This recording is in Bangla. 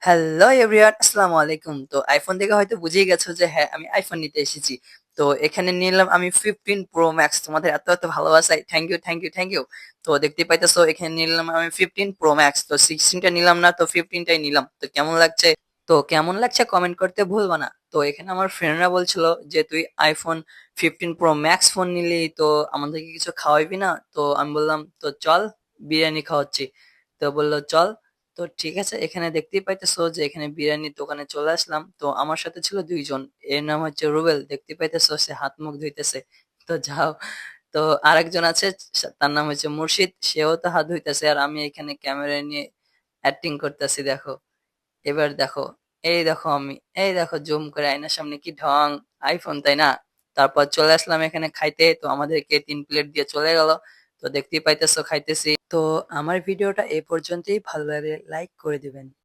হ্যালো এভরিওয়ান, আসসালামু আলাইকুম। তো আইফোন দেখে হয়তো বুঝেই গেছো যে হ্যাঁ, আমি আইফোন নিতে এসেছি। তো এখানে নিলাম আমি 15 প্রো ম্যাক্স। তোমাদের এত এত ভালোবাসায় thank you, thank you, thank you. তো দেখতেই পাইতেছো এখানে নিলাম আমি 15 প্রো ম্যাক্স। তো 16টা নিলাম না, তো 15টাই নিলাম। তো কেমন লাগছে কমেন্ট করতে ভুলবা না। তো এখানে আমার ফ্রেন্ডরা বলছিল যে তুই আইফোন 15 প্রো ম্যাক্স ফোন নিলি, তো আমাদেরকে কিছু খাওয়াইবি না? তো আমি বললাম তো চল, বিরিয়ানি খাওয়াচ্ছি। তো বললো চল। তো ঠিক আছে, এখানে দেখতেই পাইতেছো যে এখানে বিরিয়ানির দোকানে চলে আসলাম। তো আমার সাথে ছিল দুইজন। এর নাম হচ্ছে রুবেল, দেখতে পাইতেছো সে হাত মুখ ধুইতেছে। তো যাও। তো আরেকজন আছে, তার নাম হচ্ছে মুর্শিদ, সেও তো হাত ধুইতেছে। আর আমি এখানে ক্যামেরা নিয়ে অ্যাক্টিং করতেছি, দেখো। এবার দেখো, এই দেখো আমি, এই দেখো জুম করে আয়নার সামনে কি ঢং, আইফোন তাই না? তারপর চলে আসলাম এখানে খাইতে, তো আমাদেরকে 3 প্লেট দিয়ে চলে গেল। তো দেখতেই পাইতেছো খাইতেছি। তো আমার ভিডিওটা এ পর্যন্তই, ভালো লাগলে লাইক করে দিবেন।